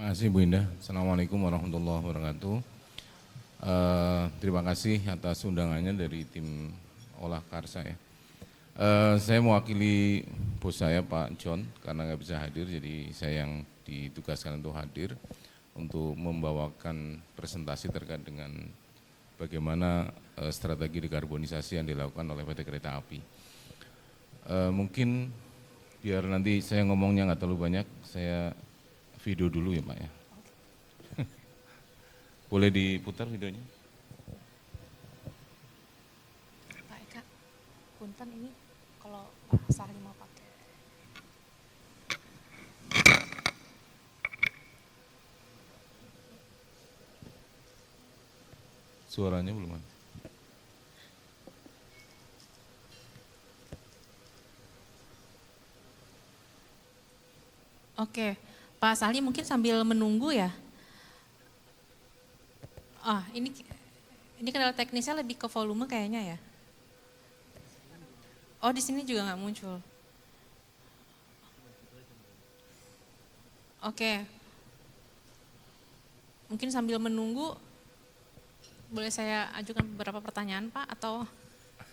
Terima kasih Bu Indah. Assalamualaikum warahmatullahi wabarakatuh. Terima kasih atas undangannya dari tim Olah Karsa ya. Saya mewakili bos saya Pak John karena nggak bisa hadir, jadi saya yang ditugaskan untuk hadir untuk membawakan presentasi terkait dengan bagaimana strategi dekarbonisasi yang dilakukan oleh PT Kereta Api. Mungkin biar nanti saya ngomongnya nggak terlalu banyak, saya video dulu ya Pak ya. Boleh diputar videonya? Pak Eka, punten ini kalau Pak Sahli mau pakai. Suaranya belum ada. Oke, Pak Sahli mungkin sambil menunggu ya. Ini kendala teknisnya lebih ke volume kayaknya ya. Oh, di sini juga nggak muncul. Oke. Mungkin sambil menunggu, boleh saya ajukan beberapa pertanyaan Pak atau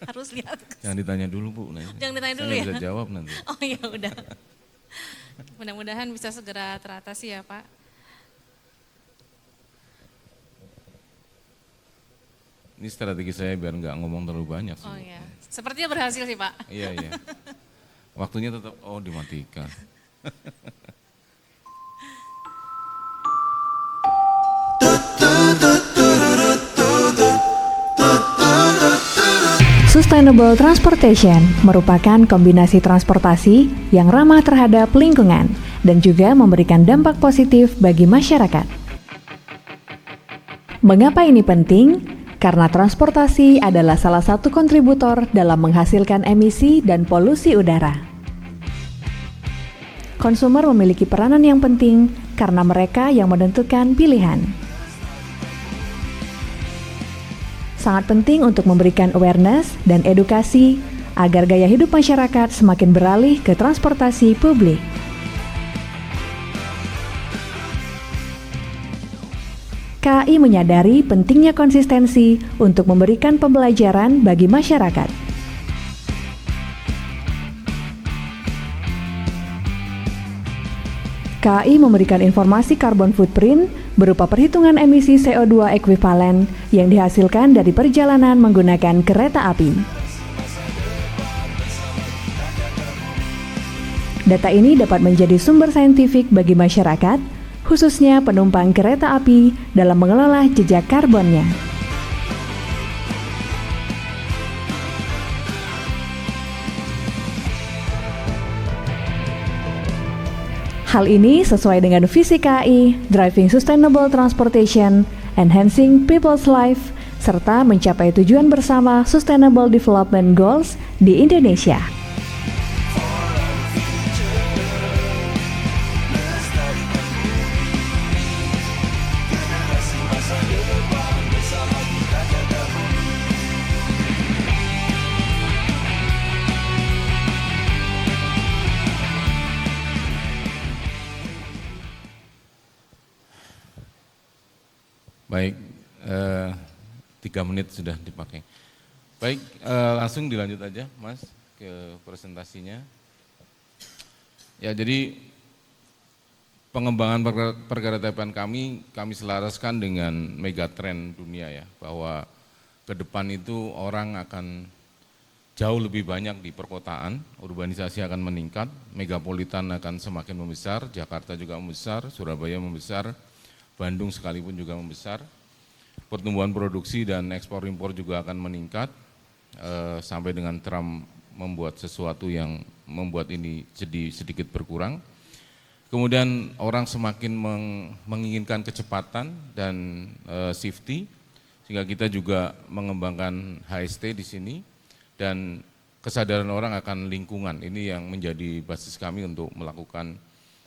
harus lihat? Jangan ditanya dulu Bu. Jangan ditanya dulu saya ya? bisa jawab nanti. Oh ya udah. Mudah-mudahan bisa segera teratasi ya Pak. Ini strategi saya biar nggak ngomong terlalu banyak sih. Oh iya, sepertinya berhasil sih Pak. Iya. Waktunya tetap, dimatikan. Sustainable Transportation merupakan kombinasi transportasi yang ramah terhadap lingkungan dan juga memberikan dampak positif bagi masyarakat. Mengapa ini penting? Karena transportasi adalah salah satu kontributor dalam menghasilkan emisi dan polusi udara. Konsumer memiliki peranan yang penting karena mereka yang menentukan pilihan. Sangat penting untuk memberikan awareness dan edukasi agar gaya hidup masyarakat semakin beralih ke transportasi publik. KAI menyadari pentingnya konsistensi untuk memberikan pembelajaran bagi masyarakat. KAI memberikan informasi carbon footprint berupa perhitungan emisi CO2 ekuivalen yang dihasilkan dari perjalanan menggunakan kereta api. Data ini dapat menjadi sumber saintifik bagi masyarakat, khususnya penumpang kereta api dalam mengelola jejak karbonnya. Hal ini sesuai dengan visi KAI, Driving Sustainable Transportation, Enhancing People's Life, serta mencapai tujuan bersama Sustainable Development Goals di Indonesia. Baik, 3 menit sudah dipakai. Baik, langsung dilanjut aja Mas ke presentasinya. Ya, jadi pengembangan perkeretaapian kami selaraskan dengan megatrend dunia ya, bahwa ke depan itu orang akan jauh lebih banyak di perkotaan, urbanisasi akan meningkat, megapolitan akan semakin membesar, Jakarta juga membesar, Surabaya membesar, Bandung sekalipun juga membesar, pertumbuhan produksi dan ekspor impor juga akan meningkat, sampai dengan Trump membuat sesuatu yang membuat ini sedikit berkurang. Kemudian orang semakin menginginkan kecepatan dan safety, sehingga kita juga mengembangkan HST di sini, dan kesadaran orang akan lingkungan, ini yang menjadi basis kami untuk melakukan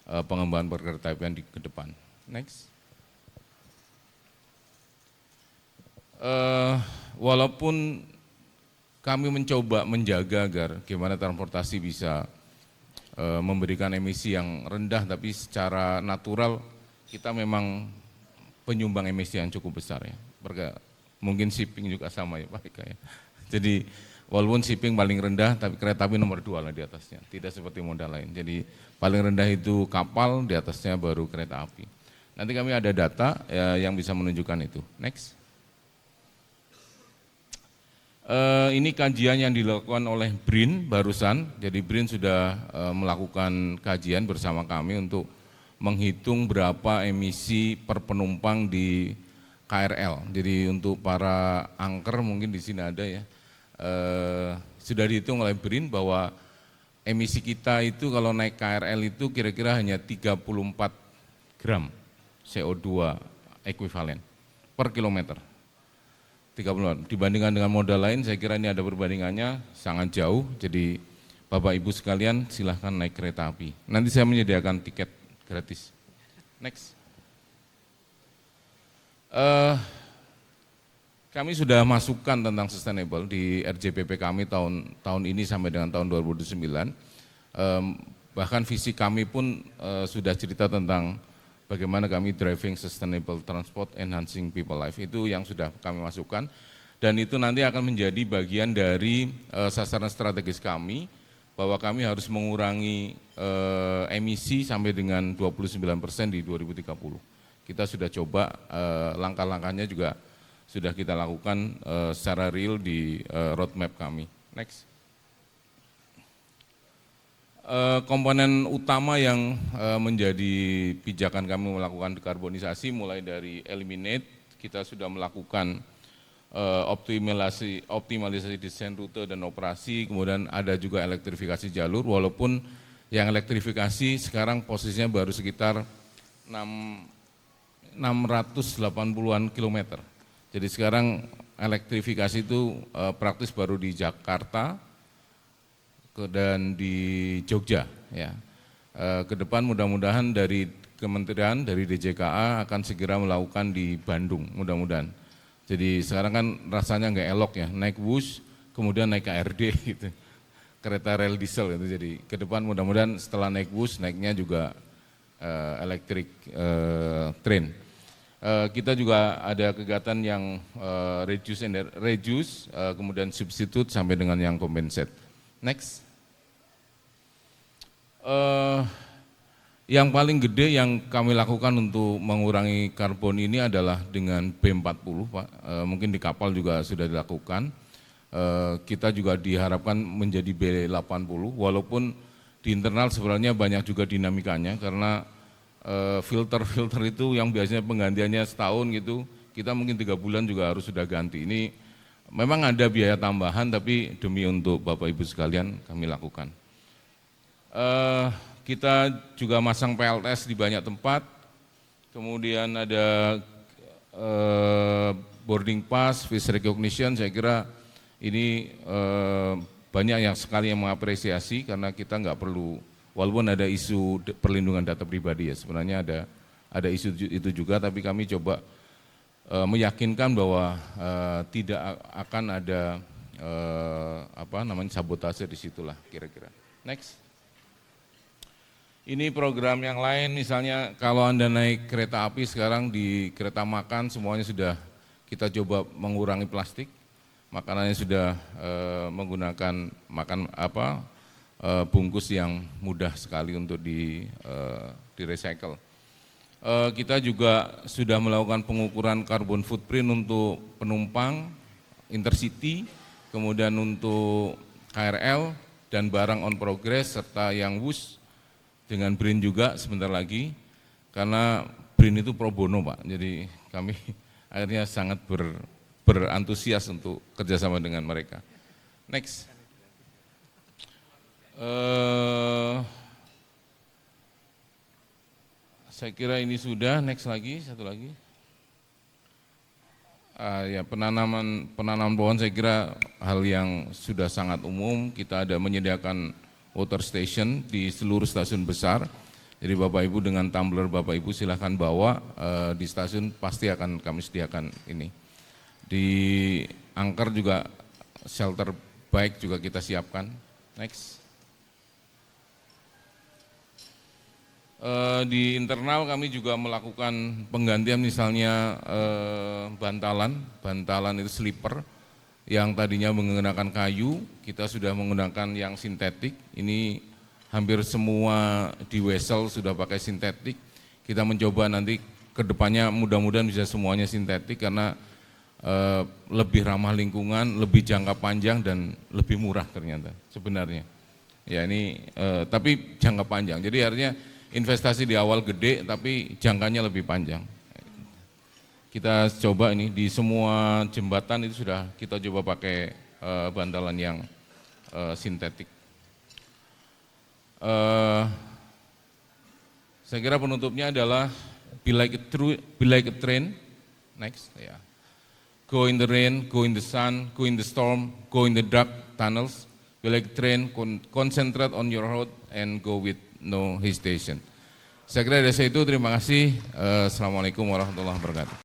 pengembangan perkeretaapian ke depan. Next. Walaupun kami mencoba menjaga agar gimana transportasi bisa memberikan emisi yang rendah, tapi secara natural kita memang penyumbang emisi yang cukup besar ya. Mungkin shipping juga sama ya Pak Eka ya. Jadi walaupun shipping paling rendah, tapi kereta api nomor 2 lah di atasnya. Tidak seperti moda lain. Jadi paling rendah itu kapal, di atasnya baru kereta api. Nanti kami ada data yang bisa menunjukkan itu. Next. Ini kajian yang dilakukan oleh BRIN barusan. Jadi BRIN sudah melakukan kajian bersama kami untuk menghitung berapa emisi per penumpang di KRL. Jadi untuk para angker mungkin di sini ada ya, sudah dihitung oleh BRIN bahwa emisi kita itu kalau naik KRL itu kira-kira hanya 34 gram CO2 ekuivalen per kilometer. 34. Dibandingkan dengan moda lain saya kira ini ada perbandingannya sangat jauh. Jadi Bapak Ibu sekalian silahkan naik kereta api. Nanti saya menyediakan tiket gratis. Next. Kami sudah masukkan tentang sustainable di RJPP kami tahun ini sampai dengan tahun 2009. Bahkan visi kami pun sudah cerita tentang bagaimana kami driving sustainable transport, enhancing people life. Itu yang sudah kami masukkan. Dan itu nanti akan menjadi bagian dari sasaran strategis kami, bahwa kami harus mengurangi emisi sampai dengan 29% di 2030. Kita sudah coba, langkah-langkahnya juga sudah kita lakukan secara real di roadmap kami. Next. Komponen utama yang menjadi pijakan kami melakukan dekarbonisasi mulai dari eliminate, kita sudah melakukan optimalisasi desain rute dan operasi, kemudian ada juga elektrifikasi jalur, walaupun yang elektrifikasi sekarang posisinya baru sekitar 680-an kilometer. Jadi sekarang elektrifikasi itu praktis baru di Jakarta dan di Jogja. Ya. Ke depan mudah-mudahan dari Kementerian, dari DJKA akan segera melakukan di Bandung, mudah-mudahan. Jadi sekarang kan rasanya nggak elok ya, naik bus, kemudian naik KRD gitu. Kereta rel diesel itu. Jadi ke depan mudah-mudahan setelah naik bus, naiknya juga elektrik train. Kita juga ada kegiatan yang reduce, kemudian substitute sampai dengan yang compensate. Next. Yang paling gede yang kami lakukan untuk mengurangi karbon ini adalah dengan B40, Pak. Mungkin di kapal juga sudah dilakukan. Kita juga diharapkan menjadi B80, walaupun di internal sebenarnya banyak juga dinamikanya, karena filter-filter itu yang biasanya penggantiannya setahun gitu, kita mungkin 3 bulan juga harus sudah ganti. Ini memang ada biaya tambahan, tapi demi untuk Bapak Ibu sekalian kami lakukan. Kita juga masang PLTS di banyak tempat, kemudian ada boarding pass, face recognition, saya kira ini banyak yang sekali yang mengapresiasi, karena kita nggak perlu, walaupun ada isu perlindungan data pribadi ya, sebenarnya ada isu itu juga, tapi kami coba meyakinkan bahwa tidak akan ada sabotase di situlah kira-kira. Next. Ini program yang lain, misalnya kalau Anda naik kereta api sekarang di kereta makan semuanya sudah kita coba mengurangi plastik, makanannya sudah menggunakan bungkus yang mudah sekali untuk di recycle. Kita juga sudah melakukan pengukuran carbon footprint untuk penumpang intercity, kemudian untuk KRL dan barang on progress serta yang WUS dengan BRIN juga sebentar lagi, karena BRIN itu pro bono Pak, jadi kami akhirnya sangat berantusias untuk kerjasama dengan mereka. Next. Saya kira ini sudah. Next lagi, satu lagi. Ya, penanaman pohon saya kira hal yang sudah sangat umum. Kita ada menyediakan water station di seluruh stasiun besar. Jadi Bapak Ibu dengan tumbler Bapak Ibu silahkan bawa di stasiun, pasti akan kami sediakan ini. Di angker juga shelter bike juga kita siapkan. Next. Di internal kami juga melakukan penggantian misalnya bantalan itu slipper yang tadinya menggunakan kayu, kita sudah menggunakan yang sintetik. Ini hampir semua di Wesel sudah pakai sintetik. Kita mencoba nanti ke depannya mudah-mudahan bisa semuanya sintetik karena lebih ramah lingkungan, lebih jangka panjang dan lebih murah ternyata sebenarnya. Ya ini tapi jangka panjang. Jadi artinya investasi di awal gede tapi jangkanya lebih panjang. Kita coba ini di semua jembatan itu sudah kita coba pakai bantalan yang sintetik. Saya kira penutupnya adalah be like a train. Next, ya. Go in the rain, go in the sun, go in the storm, go in the dark tunnels. Be like a train, concentrate on your road and go with no hesitation. Saya kira dari saya itu, terima kasih. Assalamualaikum warahmatullahi wabarakatuh.